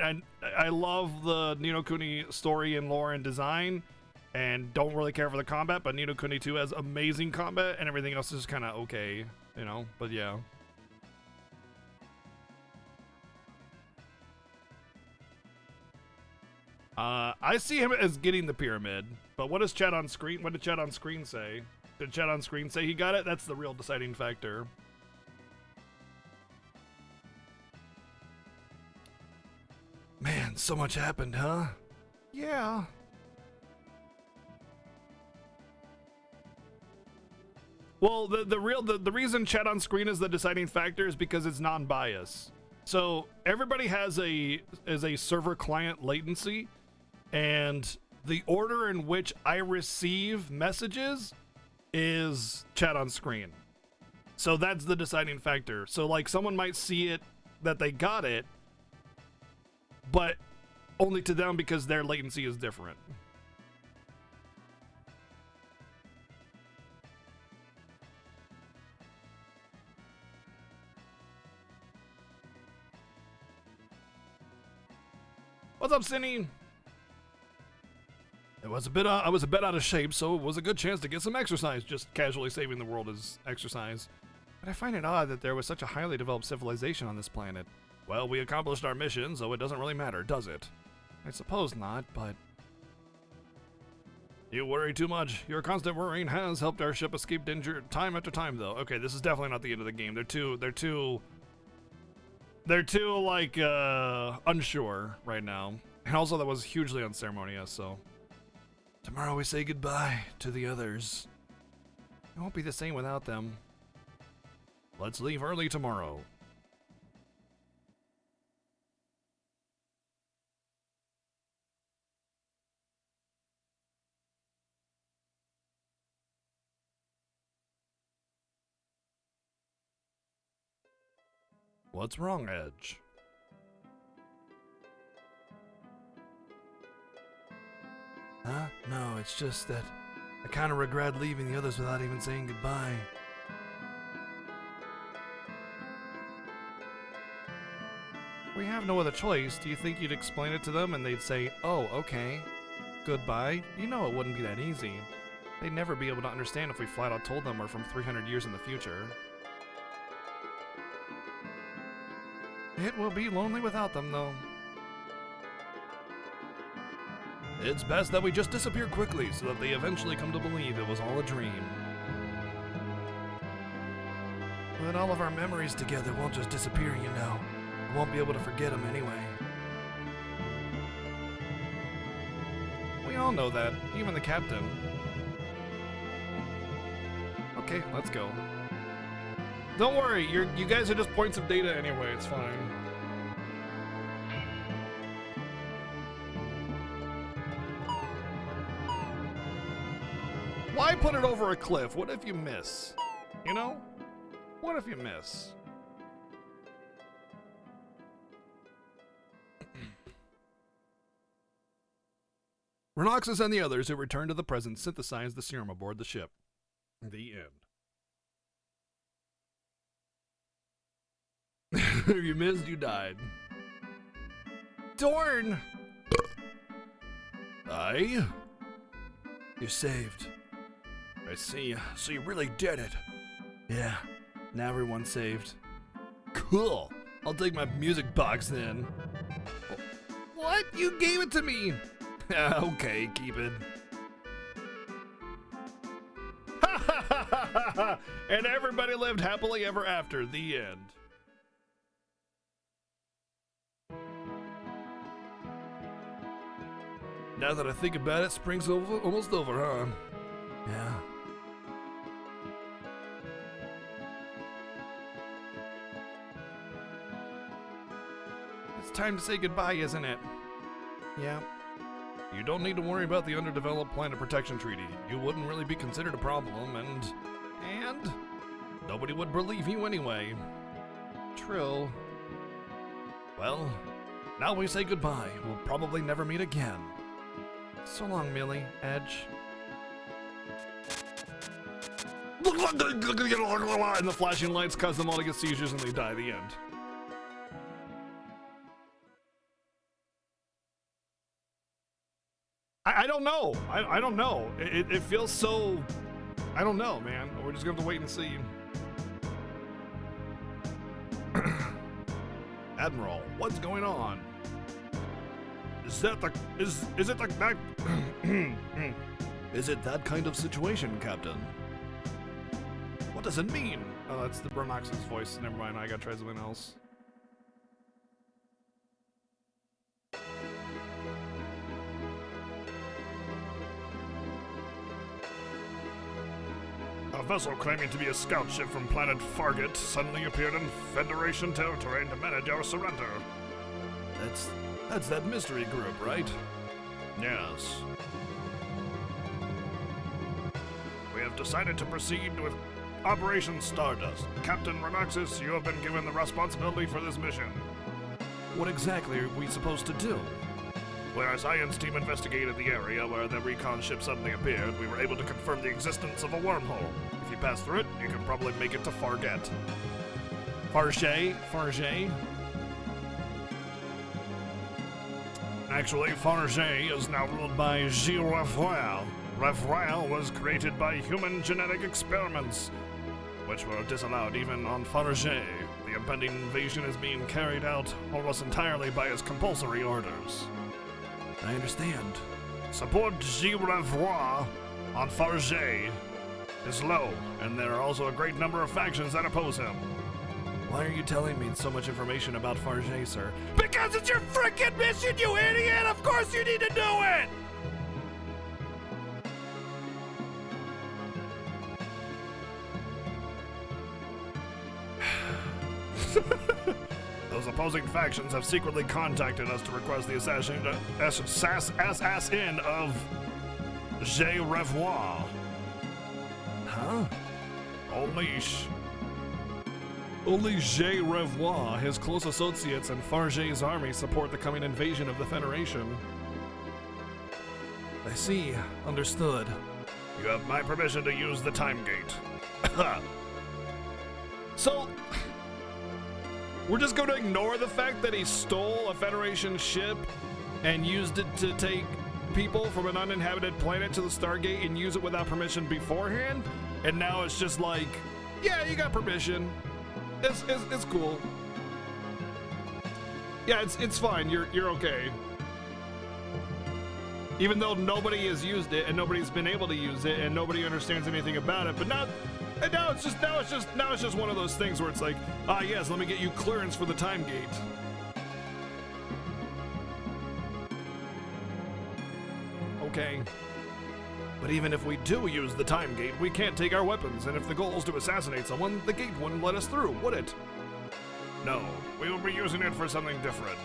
I love the Ni no Kuni story and lore and design, and don't really care for the combat, but Ni no Kuni 2 has amazing combat, and everything else is kind of okay, you know, but yeah. I see him as getting the pyramid, but what does chat on screen? What did chat on screen say? Did chat on screen say he got it? That's the real deciding factor. Man, so much happened, huh? Yeah. Well, the reason chat on screen is the deciding factor is because it's non-biased. So everybody has a server client latency, and the order in which I receive messages is chat on screen. So that's the deciding factor. So like someone might see it that they got it, but only to them because their latency is different. What's up, Cindy? I was a bit out of shape, so it was a good chance to get some exercise. Just casually saving the world is exercise. But I find it odd that there was such a highly developed civilization on this planet. Well, we accomplished our mission, so it doesn't really matter, does it? I suppose not, but... You worry too much. Your constant worrying has helped our ship escape danger time after time, though. Okay, this is definitely not the end of the game. They're too like, unsure right now. And also that was hugely unceremonious, so... Tomorrow we say goodbye to the others. It won't be the same without them. Let's leave early tomorrow. What's wrong, Edge? Huh? No, it's just that I kind of regret leaving the others without even saying goodbye. We have no other choice. Do you think you'd explain it to them and they'd say, oh, okay, goodbye? You know it wouldn't be that easy. They'd never be able to understand if we flat out told them we're from 300 years in the future. It will be lonely without them, though. It's best that we just disappear quickly so that they eventually come to believe it was all a dream. But all of our memories together won't just disappear, you know. I won't be able to forget them anyway. We all know that, even the captain. Okay, let's go. Don't worry, you guys are just points of data anyway, it's fine. Why put it over a cliff? What if you miss? You know? What if you miss? Renoxus and the others who returned to the present synthesized the serum aboard the ship. The end. If you missed, you died. Dorn! Aye? You're saved. I see. So you really did it. Yeah, now everyone's saved. Cool. I'll take my music box then. What? You gave it to me! Okay, keep it. And everybody lived happily ever after. The end. Now that I think about it, spring's almost over, huh? Yeah. It's time to say goodbye, isn't it? Yeah. You don't need to worry about the underdeveloped Planet Protection Treaty. You wouldn't really be considered a problem, and nobody would believe you anyway. True. Well, now we say goodbye. We'll probably never meet again. So long, Millie. Edge. And the flashing lights cause them all to get seizures and they die. The end. I don't know. I don't know. It feels so... I don't know, man. We're just gonna have to wait and see. Admiral, what's going on? Is that the... Is it like that... Is it that kind of situation, Captain? What does it mean? Oh, that's the Bronox's voice. Never mind, I gotta try something else. A vessel claiming to be a scout ship from planet Fargate suddenly appeared in Federation territory to manage our surrender. That's that mystery group, right? Yes. We have decided to proceed with Operation Stardust. Captain Renoxus, you have been given the responsibility for this mission. What exactly are we supposed to do? When our science team investigated the area where the recon ship suddenly appeared, we were able to confirm the existence of a wormhole. If you pass through it, you can probably make it to Fargate. Fargate? Actually, Fargate is now ruled by Gilles Raphael. Raphael was created by human genetic experiments, which were disallowed even on Fargate. The impending invasion is being carried out almost entirely by his compulsory orders. I understand. Support Gilles Raphael on Fargate is low, and there are also a great number of factions that oppose him. Why are you telling me so much information about Fargate, sir? Because it's your frickin' mission, you idiot! Of course you need to do it! Those opposing factions have secretly contacted us to request the assassin of Gilles Raphael. Huh? Only Gilles Raphael, his close associates, and Fargate's army support the coming invasion of the Federation. I see. Understood. You have my permission to use the time gate. So, we're just going to ignore the fact that he stole a Federation ship and used it to take people from an uninhabited planet to the Stargate and use it without permission beforehand? And now it's just like, yeah, you got permission. It's cool. Yeah, it's fine. You're okay. Even though nobody has used it and nobody's been able to use it and nobody understands anything about it, but now it's just one of those things where it's like, yes, let me get you clearance for the time gate. Okay. But even if we do use the time gate, we can't take our weapons, and if the goal is to assassinate someone, the gate wouldn't let us through, would it? No, we will be using it for something different.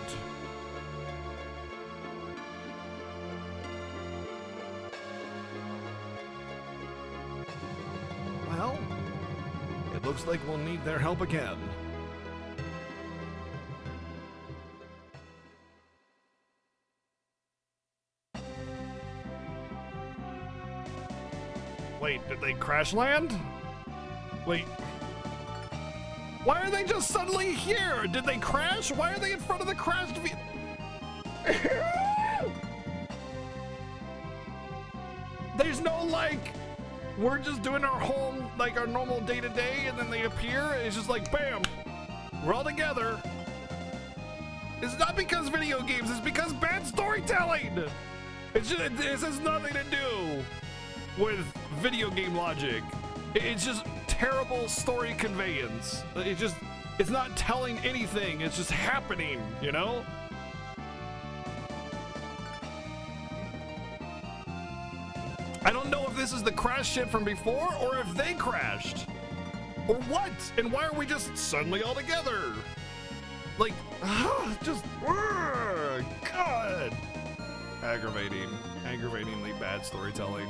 Well, it looks like we'll need their help again. Wait, did they crash land? Wait. Why are they just suddenly here? Did they crash? Why are they in front of the crashed vehicle? There's no, like, we're just doing our home, like, our normal day-to-day, and then they appear, it's just like, bam, we're all together. It's not because video games, it's because bad storytelling. It's just, this has nothing to do with video game logic. It's just terrible story conveyance. It's not telling anything, it's just happening, you know? I don't know if this is the crash ship from before or if they crashed. Or what? And why are we just suddenly all together? Like, God. Aggravatingly bad storytelling.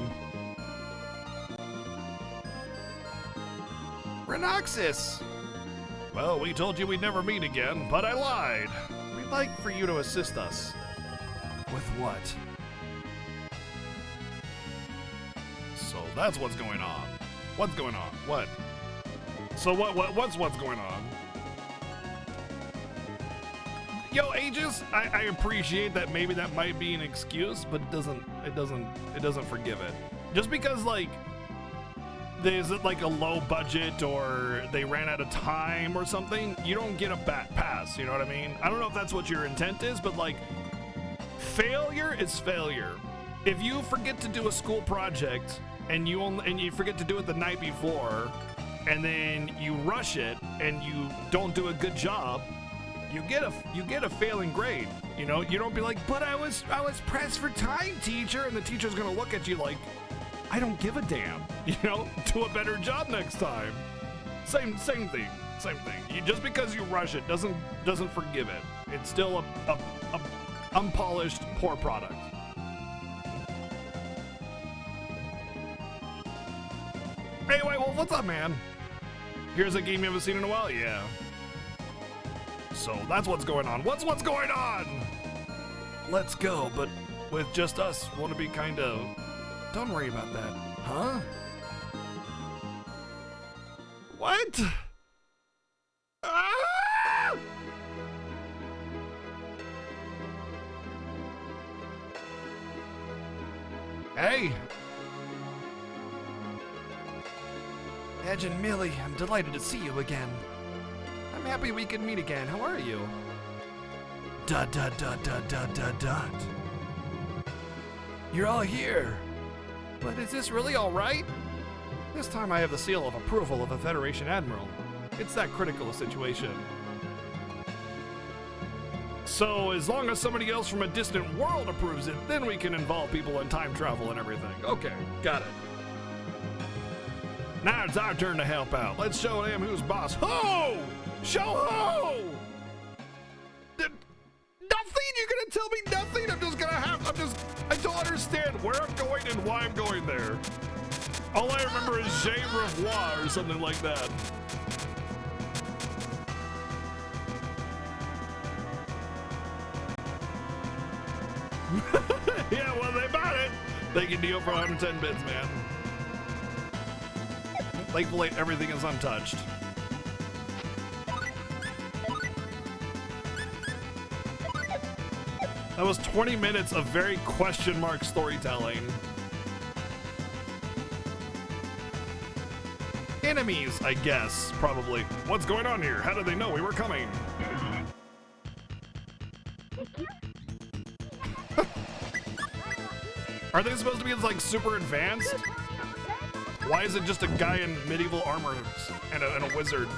Renoxus! Well, we told you we'd never meet again, but I lied. We'd like for you to assist us. With what? So that's what's going on. What's going on? What? So what's going on? yo, Aegis, I appreciate that maybe that might be an excuse, but it doesn't forgive it. Just because like there's like a low budget or they ran out of time or something, you don't get a pass, you know what I mean? I don't know if that's what your intent is, but like failure is failure. If you forget to do a school project and you forget to do it the night before and then you rush it and you don't do a good job, you get a failing grade. You know, you don't be like, but I was pressed for time, teacher, and the teacher's gonna look at you like, I don't give a damn. You know, do a better job next time. Same thing. Just because you rush it doesn't forgive it. It's still a unpolished, poor product. Hey, wait, well, what's up, man? Here's a game you haven't seen in a while? Yeah. So that's what's going on. What's going on? Let's go, but with just us, want to be kind of... Don't worry about that. Huh? What? Ah! Hey! Edge and Millie, I'm delighted to see you again. I'm happy we can meet again. How are you? ... You're all here. But is this really all right? This time I have the seal of approval of a Federation Admiral. It's that critical a situation. So as long as somebody else from a distant world approves it, then we can involve people in time travel and everything. Okay, got it. Now it's our turn to help out. Let's show them who's boss. Ho! Show ho! Nothing? You're gonna tell me nothing? I don't understand where I'm going and why I'm going there. All I remember is J'ai revoir or something like that. Yeah, well, they bought it. They can deal for 110 bits, man. Thankfully, everything is untouched. That was 20 minutes of very question mark storytelling. Enemies, I guess, probably. What's going on here? How did they know we were coming? Are they supposed to be like super advanced? Why is it just a guy in medieval armor and a wizard?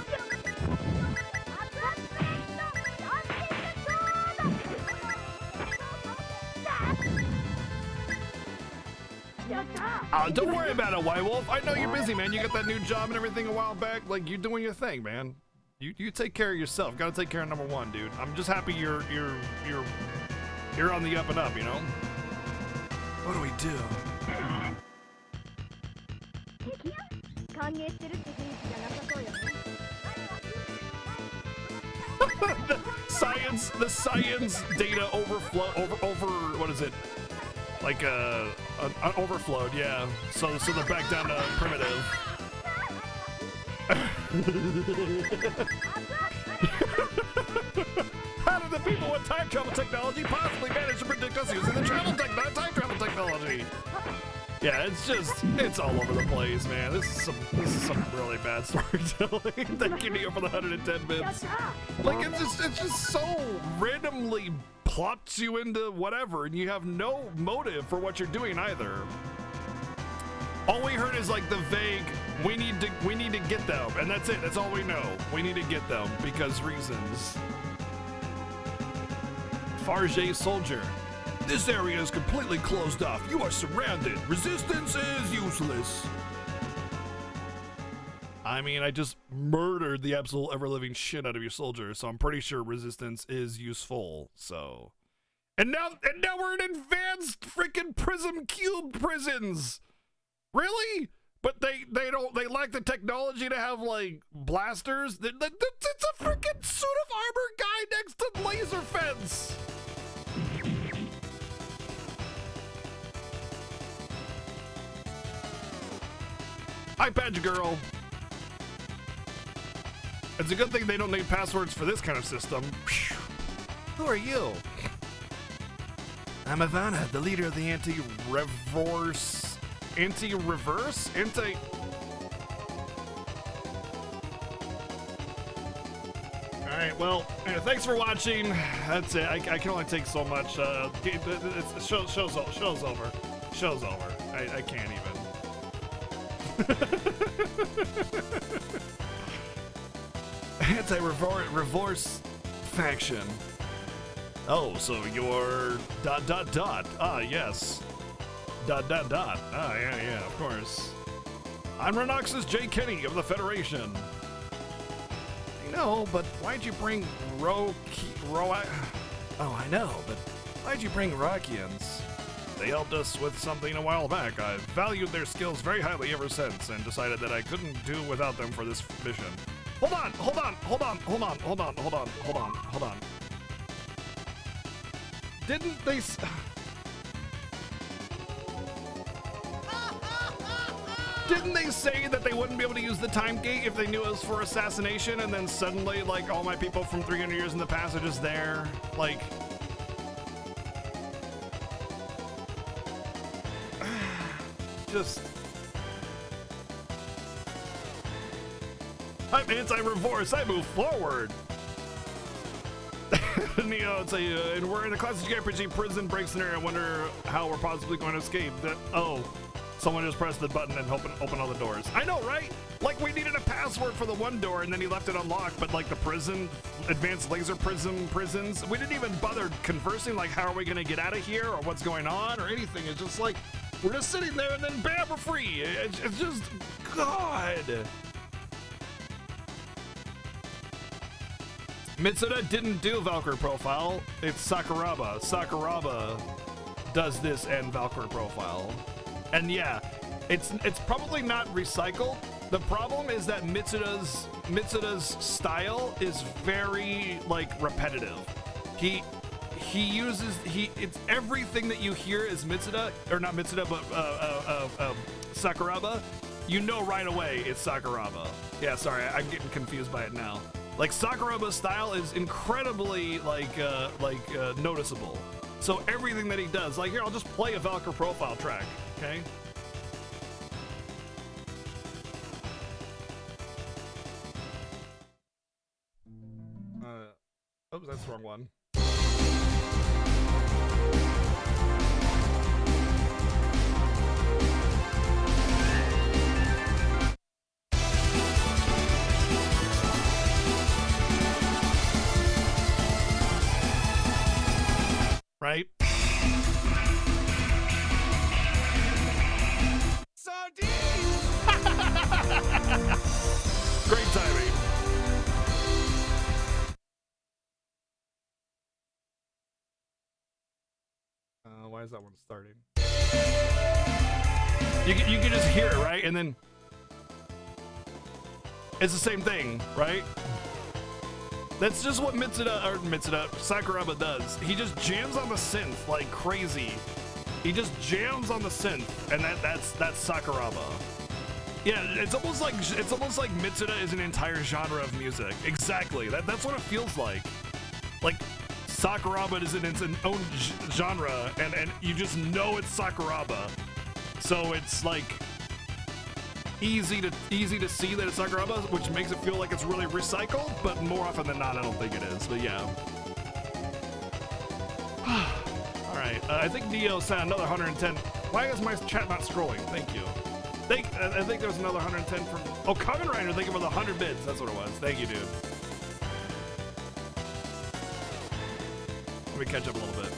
Don't worry about it, White Wolf. I know you're busy, man. You got that new job and everything a while back. Like, you're doing your thing, man. You take care of yourself. Gotta take care of number one, dude. I'm just happy you're on the up and up, you know? What do we do? the science data what is it? Like overflowed, yeah. So they're back down to primitive. How did the people with time travel technology possibly manage to predict us using the time travel technology? Yeah, it's all over the place, man. This is some really bad storytelling. Thank you, Neo, for the 110 bits. Like it's just so randomly plops you into whatever, and you have no motive for what you're doing either. All we heard is like the vague, we need to get them, and that's it. That's all we know. We need to get them because reasons. Farge soldier. This area is completely closed off. You are surrounded. Resistance is useless. I mean, I just murdered the absolute ever-living shit out of your soldier, so I'm pretty sure resistance is useful, so. And now we're in advanced freaking prism cube prisons. Really? But they lack the technology to have like blasters. It's a freaking suit of armor guy next to laser fence. Hi, Badge Girl. It's a good thing they don't need passwords for this kind of system. Who are you? I'm Ivana, the leader of the anti-reverse... Anti-reverse? Anti... Alright, well, thanks for watching. That's it. I can only take so much. Show's over. Show's over. I can't even. Anti-reverse faction. Oh, so you're ... Ah, yes. ... Ah, yeah, of course. I'm Renox's J. Kenny of the Federation. I know, but why'd you bring Oh, I know, but why'd you bring Rockians? They helped us with something a while back. I've valued their skills very highly ever since and decided that I couldn't do without them for this mission. Hold on. Didn't they Didn't they say that they wouldn't be able to use the time gate if they knew it was for assassination, and then suddenly, like, all my people from 300 years in the past are just there? Like... just... I'm anti-reverse, I move forward! Neo, it's and we're in a classic JRPG prison break scenario. I wonder how we're possibly going to escape. Someone just pressed the button and open all the doors. I know, right? Like, we needed a password for the one door and then he left it unlocked, but like the prison, advanced laser prisons, we didn't even bother conversing, like, how are we gonna get out of here or what's going on or anything. It's just like, we're just sitting there and then bam, we're free. It's just, God. Mitsuda didn't do Valkyrie profile. It's Sakuraba. Sakuraba does this and Valkyrie profile. And yeah, it's probably not recycled. The problem is that Mitsuda's style is very, like, repetitive. It's everything that you hear is Mitsuda, or not Mitsuda, but Sakuraba. You know right away it's Sakuraba. Yeah, sorry, I'm getting confused by it now. Like, Sakuraba's style is incredibly noticeable. So everything that he does, like, here, I'll just play a Valkyrie profile track, okay? Oops, that's the wrong one. Right? Great timing. Why is that one starting? You can just hear it, right? And then it's the same thing, right? That's just what Sakuraba does. He just jams on the synth like crazy. He just jams on the synth, and that's Sakuraba. Yeah, it's almost like Mitsuda is an entire genre of music. Exactly. That's what it feels like. Like, Sakuraba is in its own genre, and you just know it's Sakuraba. So it's like easy to see that it's Sakuraba, which makes it feel like it's really recycled, but more often than not, I don't think it is. But yeah. All right, I think Neo sent another 110. Why is my chat not scrolling? Thank you. I think there was another 110 from. Oh, Kamen Rider, thank you for the 100 bits. That's what it was. Thank you, dude. Let me catch up a little bit.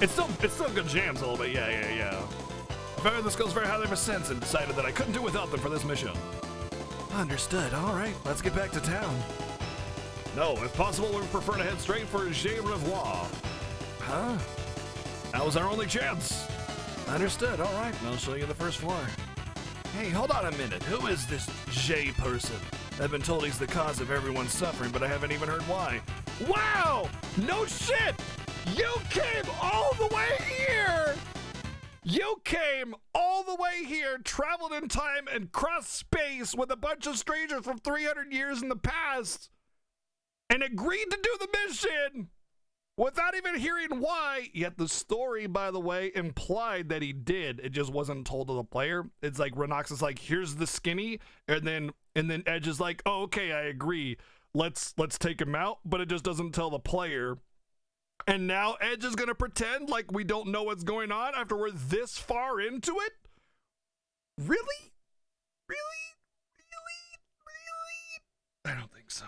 It's still good jams a little bit. Yeah. I found the skills very highly ever since and decided that I couldn't do without them for this mission. Understood. All right, let's get back to town. No, if possible, we prefer to head straight for J. Revoir. Huh? That was our only chance. Understood. All right, I'll show you the first floor. Hey, hold on a minute. Who is this J person? I've been told he's the cause of everyone's suffering, but I haven't even heard why. Wow! No shit! You came all the way here! You came all the way here, traveled in time, and crossed space with a bunch of strangers from 300 years in the past. and agreed to do the mission without even hearing why. Yet the story, by the way, implied that he did. It just wasn't told to the player. It's like Renox is like, here's the skinny, and then Edge is like, oh, okay, I agree. Let's take him out, but it just doesn't tell the player. And now Edge is gonna pretend like we don't know what's going on after we're this far into it? Really? Really? I don't think so.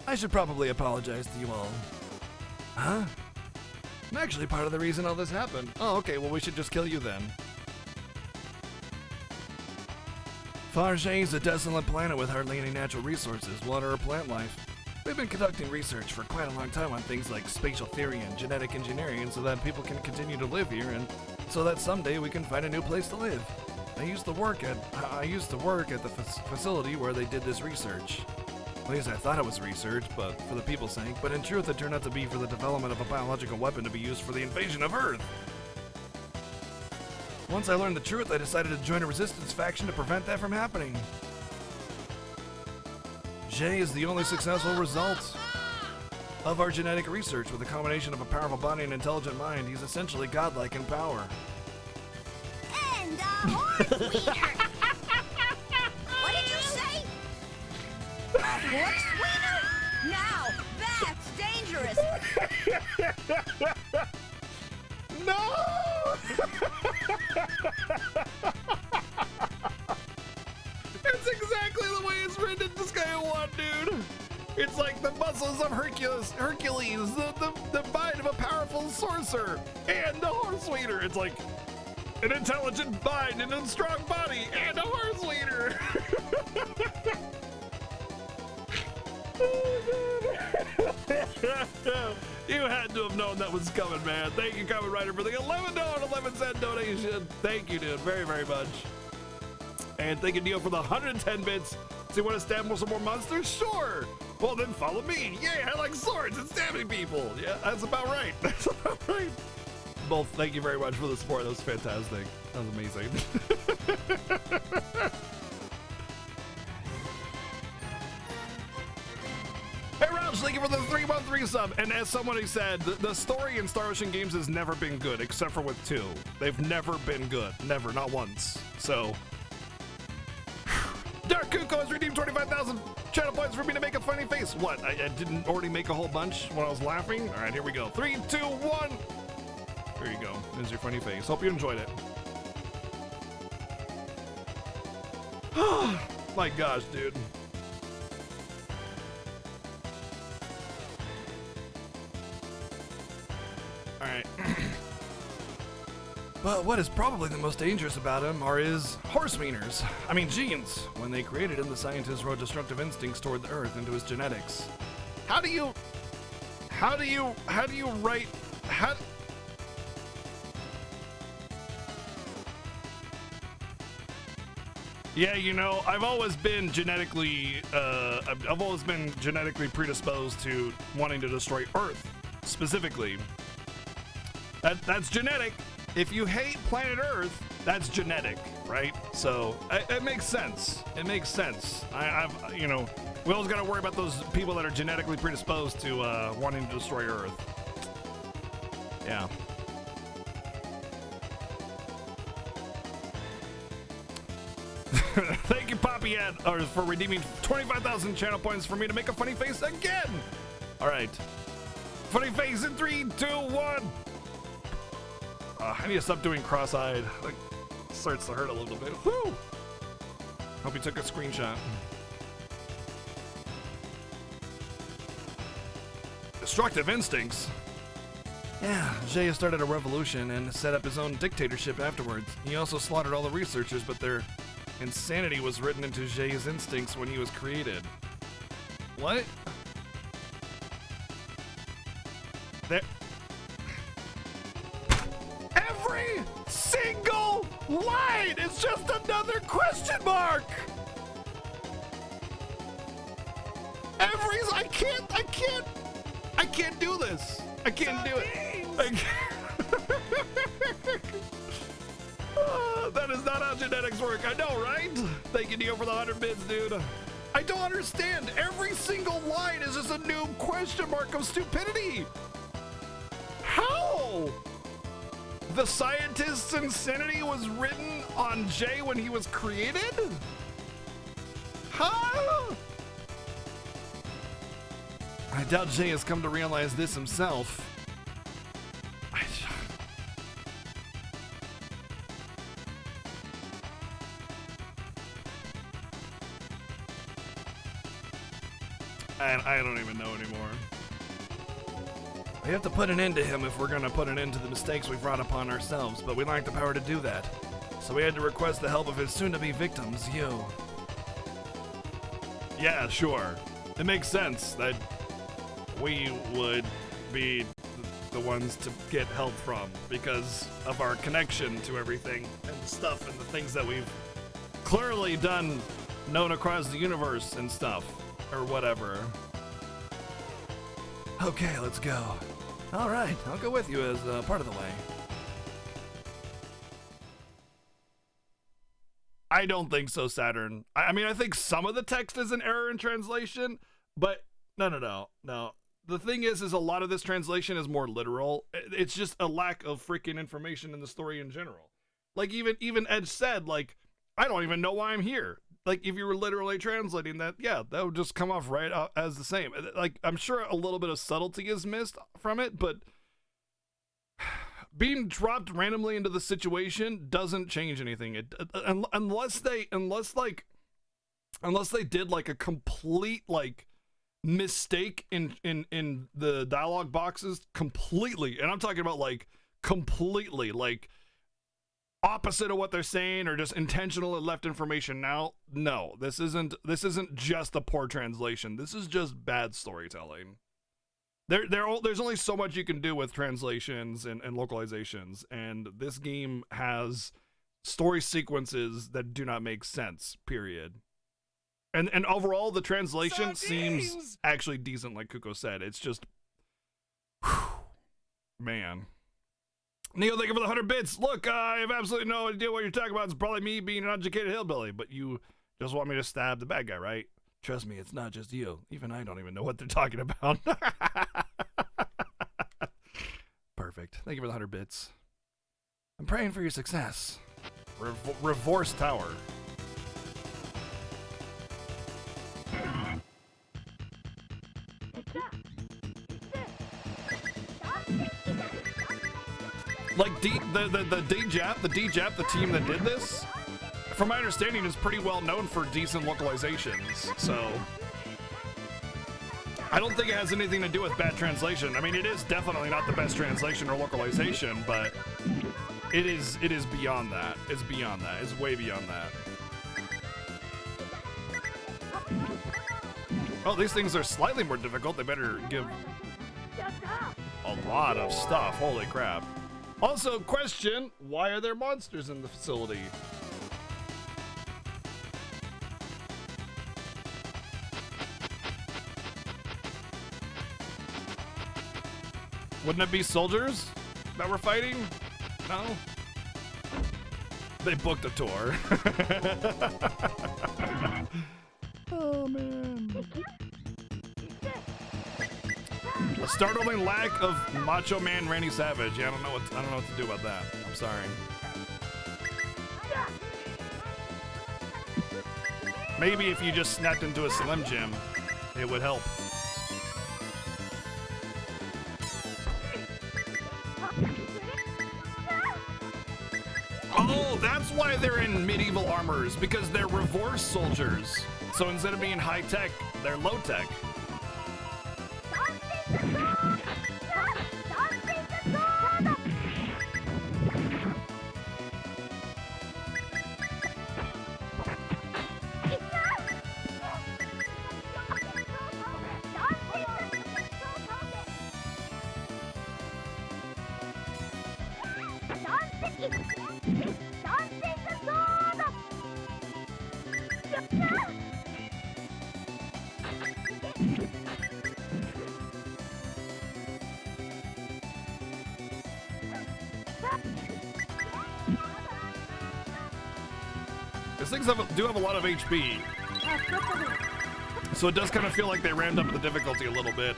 I should probably apologize to you all. Huh? I'm actually part of the reason all this happened. Oh, okay, well we should just kill you then. Farshay is a desolate planet with hardly any natural resources, water or plant life. We've been conducting research for quite a long time on things like spatial theory and genetic engineering so that people can continue to live here and so that someday we can find a new place to live. I used to work at the facility where they did this research. At least I thought it was research, but for the people's sake. But in truth, it turned out to be for the development of a biological weapon to be used for the invasion of Earth. Once I learned the truth, I decided to join a resistance faction to prevent that from happening. Jay is the only successful result of our genetic research. With a combination of a powerful body and intelligent mind, he's essentially godlike in power. And horse wiener! What did you say? A horse wiener? Now, that's dangerous! No! It's exactly the way it's written in the Sky 1, dude. It's like the muscles of Hercules, the mind of a powerful sorcerer, and a horse wiener. It's like an intelligent mind and a strong body, and a horse wiener. You had to have known that was coming, man. Thank you, Kamen Rider, for the $11.11 donation. Thank you, dude, very, very much. And thank you, Neo, for the 110 bits. So you want to stab some more monsters? Sure. Well, then follow me. Yeah, I like swords and stabbing people. Yeah, that's about right. That's about right. Both, thank you very much for the support. That was fantastic. That was amazing. Hey, Roush, thank you for the 313 sub. And as someone who said, the story in Star Ocean games has never been good, except for with 2. They've never been good. Never, not once. So... Dark Kuko has redeemed 25,000 channel points for me to make a funny face. What? I didn't already make a whole bunch when I was laughing? All right, here we go. 3, 2, 1. There you go. There's your funny face. Hope you enjoyed it. My gosh, dude. All right. But what is probably the most dangerous about him are his horse wieners. I mean genes. When they created him, the scientists wrote destructive instincts toward the Earth into his genetics. How do you write, Yeah, you know, I've always been genetically predisposed to wanting to destroy Earth, specifically. That's genetic. If you hate planet Earth, that's genetic, right? So it makes sense. It makes sense. You know, we always got to worry about those people that are genetically predisposed to wanting to destroy Earth. Yeah. Thank you, Poppy, for redeeming 25,000 channel points for me to make a funny face again. All right. Funny face in 3, 2, 1. I need to stop doing cross-eyed. Like, starts to hurt a little bit. Whew. Hope you took a screenshot. Destructive instincts. Yeah, Jay started a revolution and set up his own dictatorship afterwards. He also slaughtered all the researchers, but their insanity was written into Jay's instincts when he was created. What? Every single line is just another question mark. I can't do this. I can't do it. That is not how genetics work. I know, right? Thank you, Neo, for the 100 bits, dude. I don't understand. Every single line is just a new question mark of stupidity. How? The scientist's insanity was written on Jay when he was created? Huh? I doubt Jay has come to realize this himself. I don't even know anymore. We have to put an end to him if we're gonna put an end to the mistakes we've brought upon ourselves, but we lack the power to do that. So we had to request the help of his soon-to-be victims, you. Yeah, sure. It makes sense that we would be the ones to get help from because of our connection to everything and stuff and the things that we've clearly done known across the universe and stuff, or whatever. Okay, let's go. All right, I'll go with you as part of the way. I don't think so, Saturn. I mean, I think some of the text is an error in translation, but no. The thing is a lot of this translation is more literal. It's just a lack of freaking information in the story in general. Like even Edge said, like, I don't even know why I'm here. Like, if you were literally translating that, yeah, that would just come off right as the same. Like, I'm sure a little bit of subtlety is missed from it, but being dropped randomly into the situation doesn't change anything. Unless they did like a complete like mistake in the dialogue boxes completely, and I'm talking about like completely like opposite of what they're saying or just intentionally left information out. No, this isn't just a poor translation. This is just bad storytelling. There's only so much you can do with translations and localizations, and this game has story sequences that do not make sense, period. And overall, the translation seems actually decent, like Kuko said. It's just, whew, man. Neo, thank you for the 100 bits. Look, I have absolutely no idea what you're talking about. It's probably me being an uneducated hillbilly, but you just want me to stab the bad guy, right? Trust me, it's not just you. Even I don't even know what they're talking about. Perfect. Thank you for the 100 bits. I'm praying for your success. Reverse Tower. Like the DJAP, the team that did this, from my understanding, is pretty well known for decent localizations. So I don't think it has anything to do with bad translation. I mean, it is definitely not the best translation or localization, but it is beyond that. It's beyond that. It's way beyond that. Oh, these things are slightly more difficult. They better give a lot of stuff. Holy crap. Also, question, why are there monsters in the facility? Wouldn't it be soldiers that we're fighting? No? They booked a tour. Oh, man. A startling lack of Macho Man Randy Savage. Yeah, I don't know what to do about that. I'm sorry. Maybe if you just snapped into a Slim Jim, it would help. Oh, that's why they're in medieval armors, because they're reverse soldiers. So instead of being high tech, they're low tech. These things do have a lot of HP. So it does kind of feel like they ramped up the difficulty a little bit.